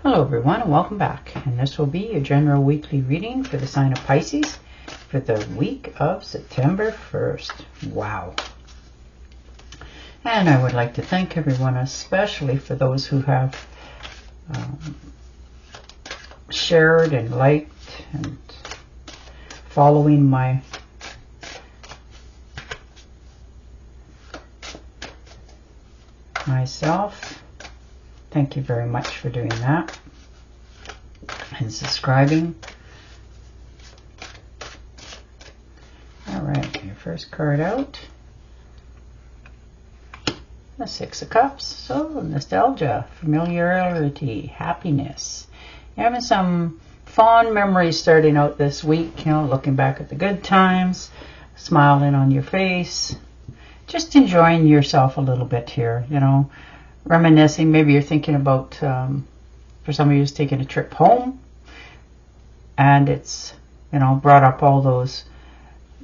Hello everyone and welcome back, and this will be your general weekly reading for the sign of Pisces for the week of September 1st. Wow. And I would like to thank everyone, especially for those who have shared and liked and following myself. Thank you very much for doing that and subscribing. Alright, your first card out. The Six of Cups. So, nostalgia, familiarity, happiness. You're having some fond memories starting out this week, you know, looking back at the good times, smiling on your face, just enjoying yourself a little bit here, you know. Reminiscing, maybe you're thinking about, for some of you, taking a trip home, and it's, you know, brought up all those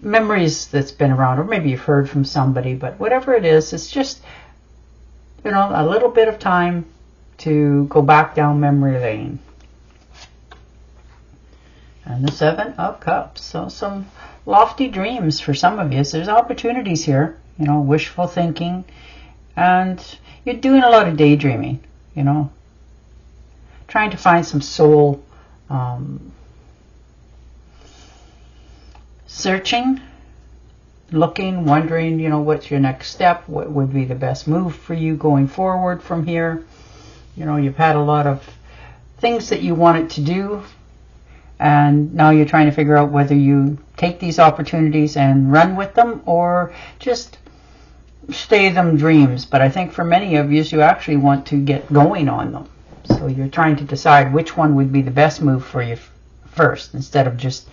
memories that's been around, or maybe you've heard from somebody, but whatever it is, it's just, you know, a little bit of time to go back down memory lane. And the Seven of Cups, so some lofty dreams for some of you. So there's opportunities here, you know, wishful thinking, and you're doing a lot of daydreaming, you know, trying to find some soul searching, looking, wondering, you know, what's your next step, what would be the best move for you going forward from here. You know, you've had a lot of things that you wanted to do, and now you're trying to figure out whether you take these opportunities and run with them or just stay them dreams. But I think for many of you actually want to get going on them. So you're trying to decide which one would be the best move for you first. Instead of just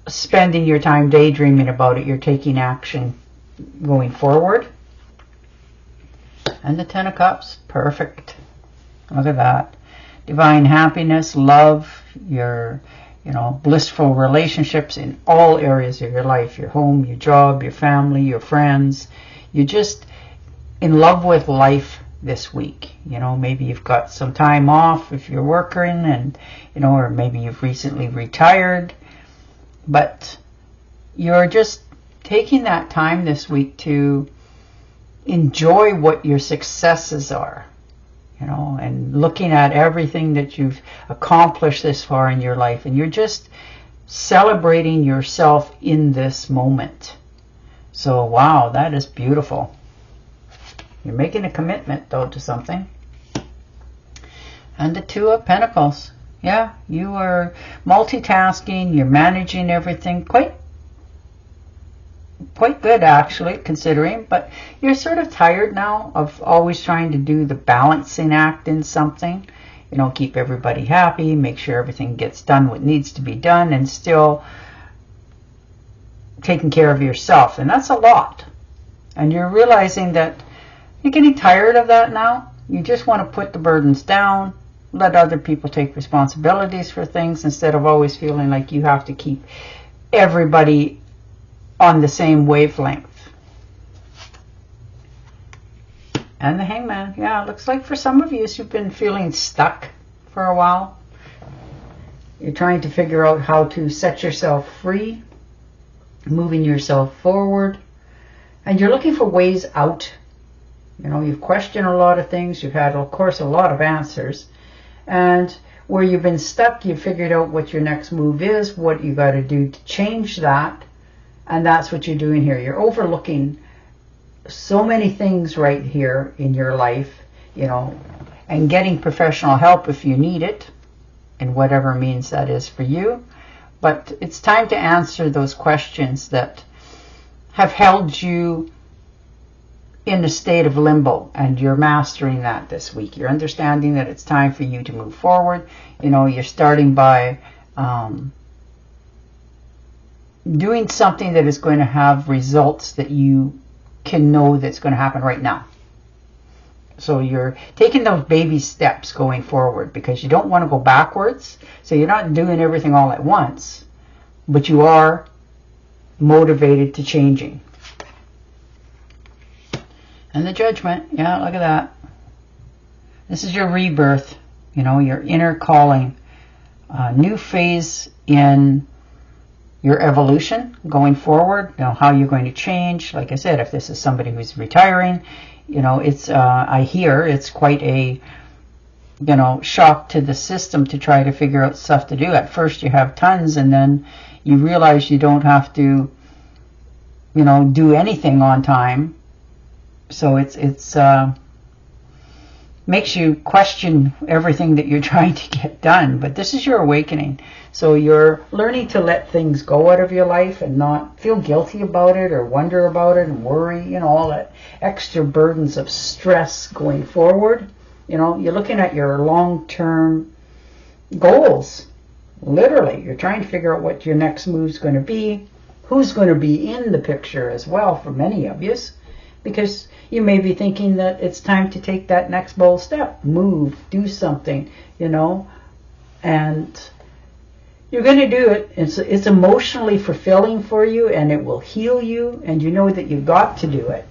spending your time daydreaming about it, you're taking action going forward. And the Ten of Cups, perfect. Look at that. Divine happiness, love, your, you know, blissful relationships in all areas of your life, your home, your job, your family, your friends. You're just in love with life this week. You know, maybe you've got some time off if you're working, and, you know, or maybe you've recently retired, but you're just taking that time this week to enjoy what your successes are, you know, and looking at everything that you've accomplished this far in your life, and you're just celebrating yourself in this moment. So wow, that is beautiful. You're making a commitment though to something. And the Two of Pentacles. Yeah, you are multitasking, you're managing everything quite good actually, considering, but you're sort of tired now of always trying to do the balancing act in something. You know, keep everybody happy, make sure everything gets done what needs to be done, and still taking care of yourself. And that's a lot. And you're realizing that you're getting tired of that now. You just want to put the burdens down, let other people take responsibilities for things, instead of always feeling like you have to keep everybody on the same wavelength. And the Hangman. Yeah, it looks like for some of you, you've been feeling stuck for a while. You're trying to figure out how to set yourself free, moving yourself forward, and you're looking for ways out. You know, you've questioned a lot of things. You've had, of course, a lot of answers. And where you've been stuck, you've figured out what your next move is, what you got to do to change that. And that's what you're doing here. You're overlooking so many things right here in your life, you know, and getting professional help if you need it, in whatever means that is for you. But it's time to answer those questions that have held you in a state of limbo, and you're mastering that this week. You're understanding that it's time for you to move forward. You know, you're starting by doing something that is going to have results that you can know that's going to happen right now. So you're taking those baby steps going forward, because you don't want to go backwards. So you're not doing everything all at once, but you are motivated to changing. And the Judgment. Yeah, look at that. This is your rebirth. You know, your inner calling, a new phase in your evolution going forward, you know, how you're going to change. Like I said, if this is somebody who's retiring, you know, it's, I hear it's quite a, you know, shock to the system to try to figure out stuff to do. At first you have tons, and then you realize you don't have to, you know, do anything on time. So it's makes you question everything that you're trying to get done. But this is your awakening. So you're learning to let things go out of your life and not feel guilty about it or wonder about it and worry, you know, all that extra burdens of stress going forward. You know, you're looking at your long-term goals. Literally, you're trying to figure out what your next move's going to be, who's going to be in the picture as well for many of you, because you may be thinking that it's time to take that next bold step, move, do something, you know, and you're going to do it. It's emotionally fulfilling for you, and it will heal you, and you know that you've got to do it.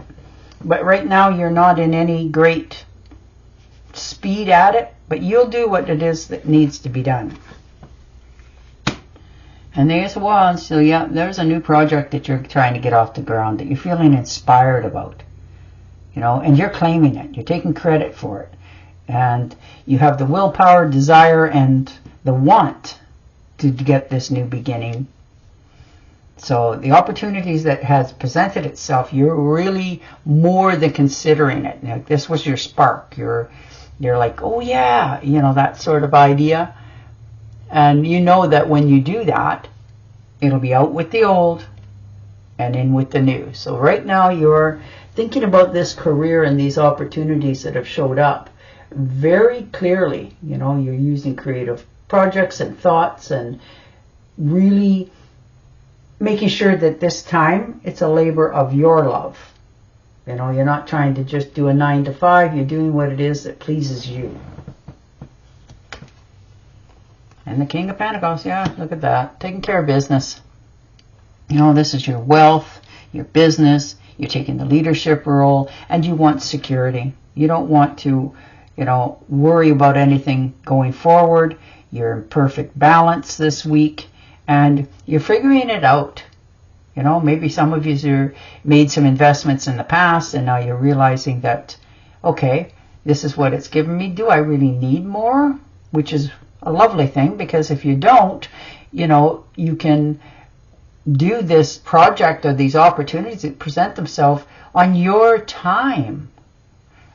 But right now you're not in any great speed at it, but you'll do what it is that needs to be done. And there's one, so yeah, there's a new project that you're trying to get off the ground that you're feeling inspired about, you know, and you're claiming it. You're taking credit for it. And you have the willpower, desire, and the want to get this new beginning. So the opportunities that has presented itself, you're really more than considering it. Like, this was your spark. You're like, oh yeah, you know, that sort of idea. And you know that when you do that, it'll be out with the old and in with the new. So right now you're thinking about this career and these opportunities that have showed up very clearly. You know, you're using creative projects and thoughts and really making sure that this time it's a labor of your love. You know, you're not trying to just do a 9 to 5. You're doing what it is that pleases you. And the King of Pentacles, yeah, look at that. Taking care of business. You know, this is your wealth, your business. You're taking the leadership role, and you want security. You don't want to, you know, worry about anything going forward. You're in perfect balance this week, and you're figuring it out. You know, maybe some of you made some investments in the past, and now you're realizing that, okay, this is what it's given me. Do I really need more? Which is a lovely thing, because if you don't, you know, you can do this project or these opportunities that present themselves on your time.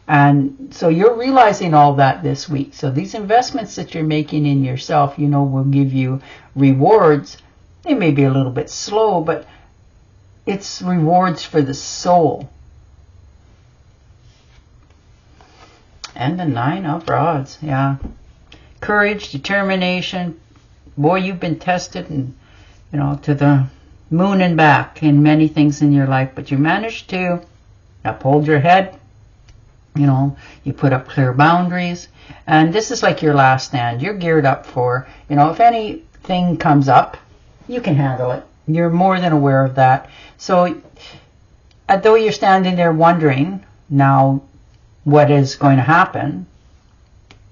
And so you're realizing all that this week. So these investments that you're making in yourself, you know, will give you rewards. They may be a little bit slow, but it's rewards for the soul. And the 9 of Rods, yeah. Courage, determination. Boy, you've been tested, and, you know, to the moon and back in many things in your life, but you managed to uphold your head. You know, you put up clear boundaries, and this is like your last stand. You're geared up for, you know, if anything comes up, you can handle it. You're more than aware of that. So, although you're standing there wondering now what is going to happen,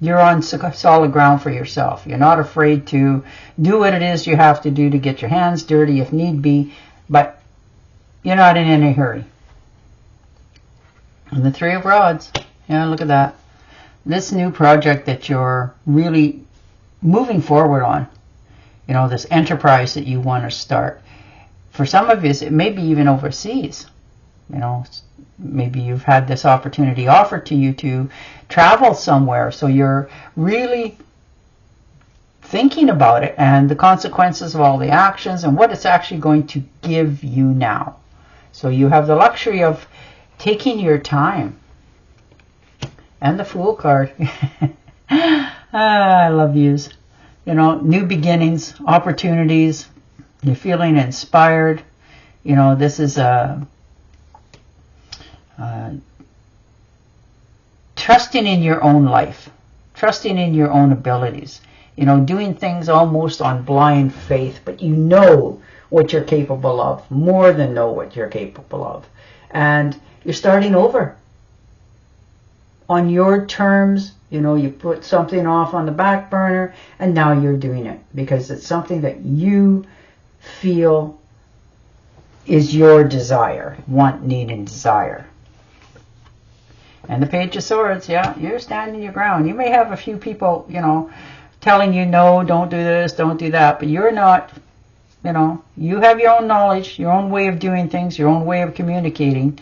you're on solid ground for yourself. You're not afraid to do what it is you have to do to get your hands dirty if need be, but you're not in any hurry. And the 3 of Rods, yeah, look at that. This new project that you're really moving forward on, you know, this enterprise that you want to start. For some of you, it may be even overseas. You know, maybe you've had this opportunity offered to you to travel somewhere. So you're really thinking about it and the consequences of all the actions and what it's actually going to give you now. So you have the luxury of taking your time. And the Fool card. I love yous. You know, new beginnings, opportunities. You're feeling inspired. You know, this is a trusting in your own life, trusting in your own abilities, you know, doing things almost on blind faith, but you know what you're capable of, more than know what you're capable of, and you're starting over. on your terms. You know, you put something off on the back burner and now you're doing it because it's something that you feel is your desire, want, need, and desire. And the Page of Swords, yeah, you're standing your ground. You may have a few people, you know, telling you, no, don't do this, don't do that, but you're not, you know, you have your own knowledge, your own way of doing things, your own way of communicating,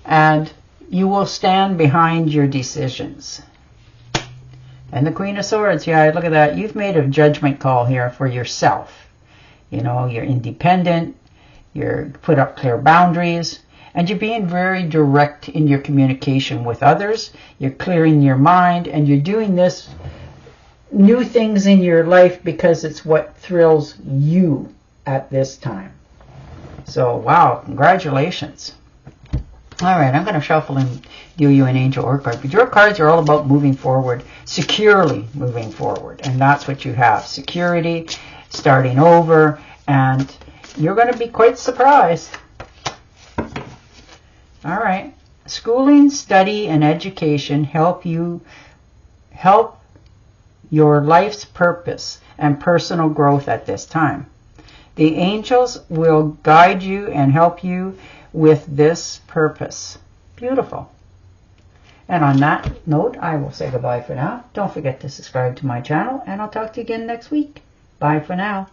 and you will stand behind your decisions. And the Queen of Swords, yeah, look at that. You've made a judgment call here for yourself. You know, you're independent, you're put up clear boundaries, and you're being very direct in your communication with others. You're clearing your mind, and you're doing this new things in your life because it's what thrills you at this time. So, wow, congratulations. All right, I'm going to shuffle and do you an angel or card. But your cards are all about moving forward, securely moving forward. And that's what you have. Security, starting over, and you're going to be quite surprised. All right. Schooling, study, and education help your life's purpose and personal growth at this time. The angels will guide you and help you with this purpose. Beautiful. And on that note, I will say goodbye for now. Don't forget to subscribe to my channel, and I'll talk to you again next week. Bye for now.